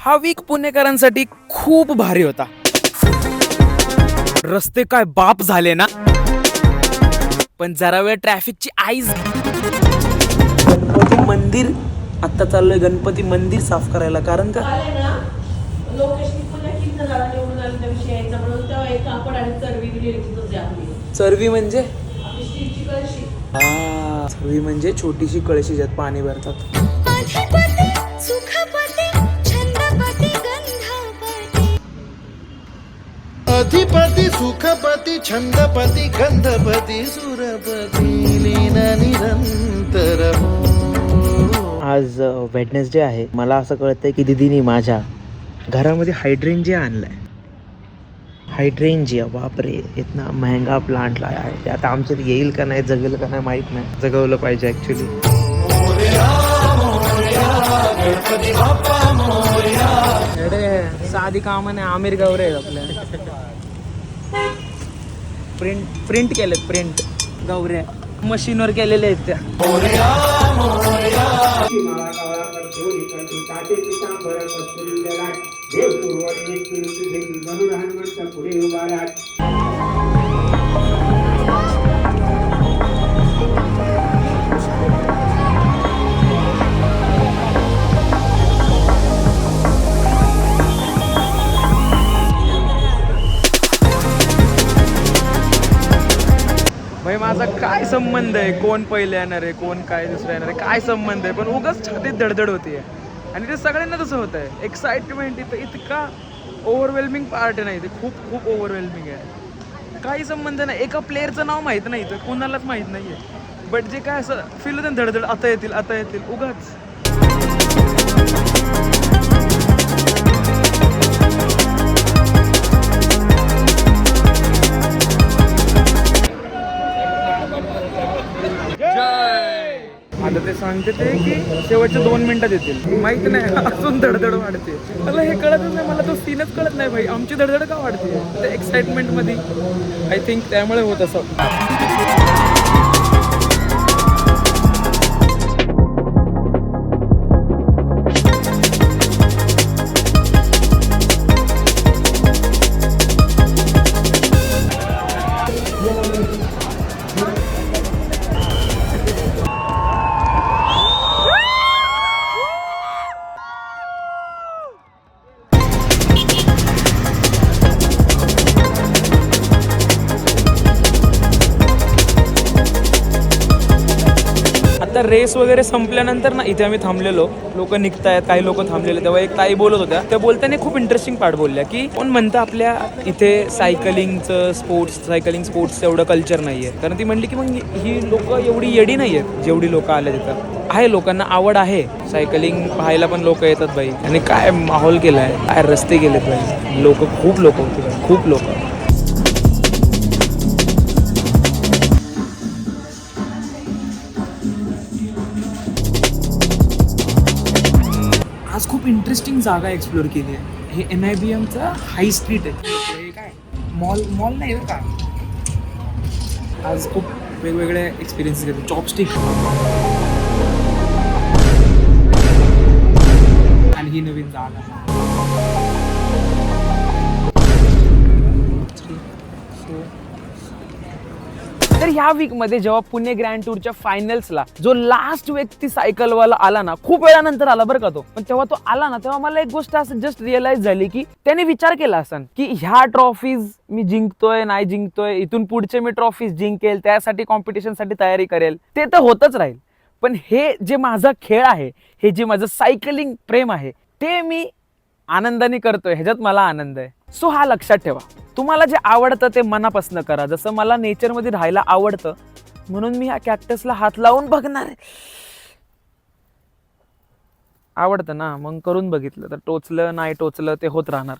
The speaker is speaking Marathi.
हा वीक पुणेकरांसाठी खूप भारी होता. रस्ते काय बाप झाले ना, पण जरा वेळ ट्रॅफिकची आईज. गणपती मंदिर आता चाललोय, गणपती मंदिर साफ करायला. कारण का चरवी म्हणजे चरवी म्हणजे छोटीशी कळशी ज्यात पाणी भरतात. अधिपती सुखपती छंदपती गंधपती सुरपती लीना निरंतर. आज वेडनेसडे आहे. मला असं कळतंय की दीदीनी माझ्या घरामध्ये हायड्रेंजिया आणलाय. हायड्रेंजिया, बापरे, इतना महंगा प्लांट लाया आहे. ते आता आमच्यात येईल का नाही, जगेल का नाही माहित नाही. जगवलं पाहिजे ऍक्च्युली. साधी काम नाही, आमिर गौरे आपल्या प्रिंट केलेत. प्रिंट गौऱ्या मशीनवर केलेले आहेत त्या. भाई माझा काय संबंध आहे, कोण पहिले येणार आहे, कोण काय दुसरं येणार आहे, काय संबंध आहे, पण उगाच छातीत धडधड होतीये. आणि ते सगळ्यांना तसं होत आहे. एक्साइटमेंट इथं इतका ओव्हरवेल्मिंग पार्ट नाही, ते खूप खूप ओव्हरवेल्मिंग आहे. काही संबंध नाही. एका प्लेअरचं नाव माहीत नाही, तर कोणालाच माहीत नाही आहे. बट जे काय असं फील होतं धडधड, आता येतील उगाच. आता ते सांगते ते की शेवटच्या 2 मिनिटात येतील. माहित नाही, अजून धडधड वाढते. मला हे कळतच नाही, मला तो सीनच कळत नाही भाई. आमची धडधड का वाढते त्या एक्साइटमेंट मध्ये? आय थिंक त्यामुळे होत असं. आता रेस वगैरे संपल्यानंतर ना, इथे आम्ही थांबलेलो, लोक निघतायत, काही लोक थांबलेले. तेव्हा एक ताई बोलत होत्या. त्या बोलताना खूप इंटरेस्टिंग पार्ट बोलल्या की कोण म्हणतं आपल्या इथे सायकलिंगचं स्पोर्ट्स एवढं कल्चर नाही आहे. कारण ती म्हणली की मग ही लोक एवढी येडी नाही आहेत जेवढी लोक आले तिथं. आहे, लोकांना आवड आहे. सायकलिंग पाहायला पण लोक येतात बाई. आणि काय माहोल केला आहे, काय रस्ते केलेत बाई. खूप लोक होते, खूप लोक. आज खूप इंटरेस्टिंग जागा एक्सप्लोर केली आहे. हे NIBMचं हाय स्ट्रीट आहे. हे काय मॉल नाही आहे का. आज खूप वेगवेगळे एक्सपिरियन्स घेतो. चॉपस्टिक आणि ही नवीन जागा. तर ह्या वीकमध्ये जेव्हा पुणे ग्रँड टूरच्या फायनल्सला जो लास्ट व्यक्ती सायकलवाला आला ना, खूप वेळानंतर आला बरं का तो, पण तेव्हा तो आला ना, तेव्हा मला एक गोष्ट असं जस्ट रिअलाइज झाली की त्याने विचार केला असन की ह्या ट्रॉफीज मी जिंकतोय नाही जिंकतोय, इथून पुढचे मी ट्रॉफीज जिंकेल, त्यासाठी कॉम्पिटिशनसाठी तयारी करेल, ते तर होतच राहील. पण हे जे माझा खेळ आहे, हे जे माझं सायकलिंग प्रेम आहे, ते मी आनंदाने करतोय, ह्याच्यात मला आनंद आहे. सो हा लक्षात ठेवा. तुम्हाला जे आवडतं ते मनापासून करा. जसं मला नेचरमध्ये राहायला आवडतं, म्हणून मी ह्या कॅक्टसला हात लावून बघणार आहे. आवडतं ना, मग करून बघितलं, तर टोचलं नाही टोचलं ते होत राहणार.